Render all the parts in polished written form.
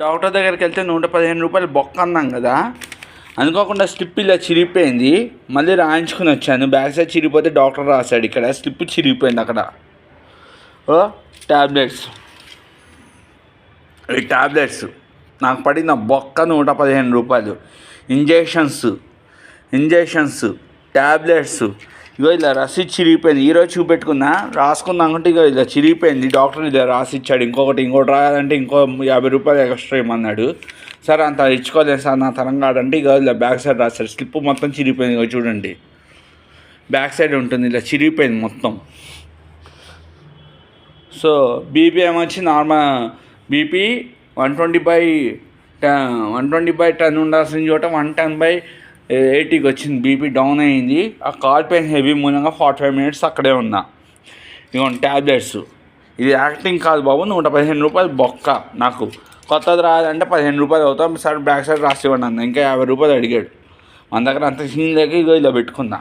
Doctor దగ్గరికి వెళ్తే 115 రూపాయలు బొక్క అన్నాం కదా, అనుకోకుండా స్లిప్ ఇలా చిరిగిపోయింది. మళ్ళీ రాయించుకుని వచ్చాను. బ్యాక్ సైడ్ చిరిగిపోతే డాక్టర్ రాశాడు, ఇక్కడ స్లిప్ చిరిగిపోయింది అక్కడ. ట్యాబ్లెట్స్, ఈ ట్యాబ్లెట్స్ నాకు పడిన బొక్క 115 రూపాయలు. ఇంజెక్షన్స్ ట్యాబ్లెట్స్, ఇగో ఇలా రసీదు చిరిగిపోయింది. ఈరోజు చూపెట్టుకున్నా రాసుకుందాం అనుకుంటే ఇగో ఇలా చిరిగిపోయింది. డాక్టర్ ఇలా రాసి ఇచ్చాడు. ఇంకోటి రాయాలంటే ఇంకో 50 రూపాయలు ఎక్స్ట్రా ఇమ్మన్నాడు. సార్ అంత ఇచ్చుకోలేదు సార్, నా తరం కాదంటే ఇక ఇలా బ్యాక్ సైడ్ రాశాడు. స్లిప్ మొత్తం చిరిగిపోయింది. ఇక చూడండి, బ్యాక్ సైడ్ ఉంటుంది, ఇలా చిరిగిపోయింది మొత్తం. సో బీపీ ఏమొచ్చి నార్మల్ బీపీ 120/10 ఉండాల్సిన చోట 110/80కి వచ్చింది. బీపీ డౌన్ అయింది. ఆ కాల్ పెయిన్ హెవీ మూలంగా 45 మినిట్స్ అక్కడే ఉన్నా. ఇదిగోండి ట్యాబ్లెట్స్. ఇది యాక్టింగ్ కాదు బాబు, 115 రూపాయలు బొక్క. నాకు కొత్తది రాయాలంటే 15 రూపాయలు అవుతాం. సార్ బ్యాక్ సైడ్ రాసి ఇవ్వండి అన్న, ఇంకా 50 రూపాయలు అడిగాడు. మన దగ్గర అంత సీన్ లేక ఇగో ఇలా పెట్టుకున్నా.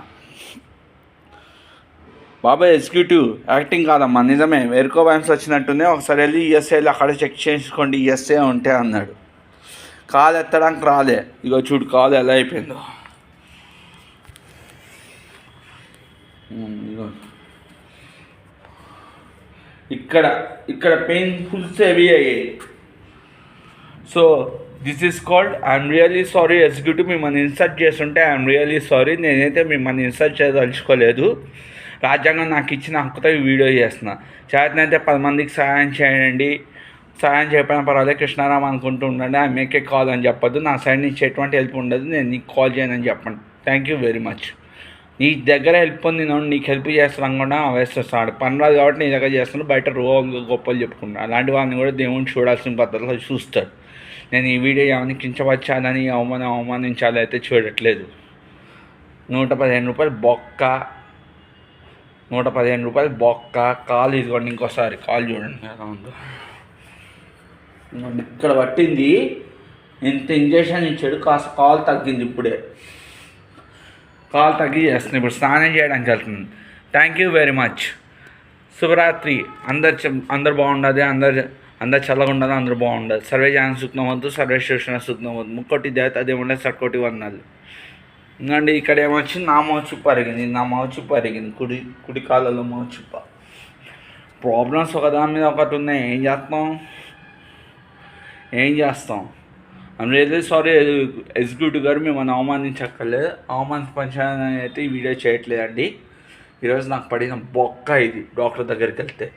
బాబాయ్ ఎగ్జిక్యూటివ్ యాక్టింగ్ కాదమ్మా, నిజమే. వెరికో వ్యాన్స్ వచ్చినట్టుంది, ఒకసారి వెళ్ళి ఈఎస్ఐలో అక్కడ చెక్ చేసుకోండి, ఈఎస్ఐ ఉంటే అన్నాడు. కాలు ఎత్తడానికి రాలే. ఇగో చూడు కాలు ఎలా అయిపోయిందో. ఇగో ఇక్కడ పెయిన్ ఫుల్స్ హెవీ అయ్యాయి. So this is called I'm really sorry executive. మిమ్మల్ని ఇన్సల్ట్ చేస్తుంటే ఐఎమ్ రియలీ సారీ. నేనైతే మిమ్మల్ని ఇన్సల్ట్ చేయదలుచుకోలేదు. రాజ్యాంగం నాకు ఇచ్చిన హక్కుతో ఈ వీడియో చేస్తున్నా. చేతనైతే 10 మందికి సహాయం చేయండి. సహాయం చేయకపోయినా పర్వాలేదు, కృష్ణారామ్ అనుకుంటూ ఉండండి. ఐ మేక్ ఏ కాల్ అని చెప్పొద్దు. నా సైడ్ నుంచి ఎటువంటి హెల్ప్ ఉండదు, నేను నీకు కాల్ చేయనని చెప్పండి. Thank you very much. నీ దగ్గర హెల్ప్ పొందిన నీకు హెల్ప్ చేస్తున్నాను కూడా వేస్తున్నాడు. పని రాదు కాబట్టి నీ దగ్గర చేస్తున్నాడు. బయట గొప్పలు చెప్పుకుంటాను. అలాంటి వాళ్ళని కూడా దేవుని చూడాల్సిన పద్ధతిలో చూస్తాడు. నేను ఈ వీడియో ఏమైనా కించవచ్చాలని అవమానించాలి అయితే చూడట్లేదు. 115 రూపాయలు బొక్క, 115 రూపాయలు బొక్క. కాలు ఇదిగోండి, ఇంకోసారి కాలు చూడండి ఎలా ఉందో. ఇక్కడ పట్టింది, ఇంత ఇంజక్షన్ ఇచ్చాడు, కాస్త కాలు తగ్గింది. ఇప్పుడే కాలు తగ్గి చేస్తుంది. ఇప్పుడు స్నానం చేయడానికి వెళ్తుంది. Thank you very much. శుభరాత్రి. అందరు బాగుండదు, అందరు చల్లగా ఉండదు, అందరూ బాగుండదు. సర్వే జనం సుఖం వద్దు, సర్వే శోషణ సుఖం వద్దు. ముక్కోటి దేవత అదే ఉండే సట్కోటి వందలు. ఎందుకంటే ఇక్కడ ఏమొచ్చింది, నా మౌచిప్ప అరిగింది. కుడి కాళ్ళలో మౌచిప్ప. ప్రాబ్లమ్స్ ఒకదాని మీద ఒకటి ఉన్నాయి. ఏం చేస్తాం. ఐమ్ రియల్లీ సారీ ఎగ్జిక్యూటివ్ గారు, మిమ్మల్ని అవమానించక్కర్లేదు. అవమానించాలని అయితే ఈ వీడియో చేయట్లేదండి. ఈరోజు నాకు పడిన బొక్క ఇది డాక్టర్ దగ్గరికి వెళ్తే.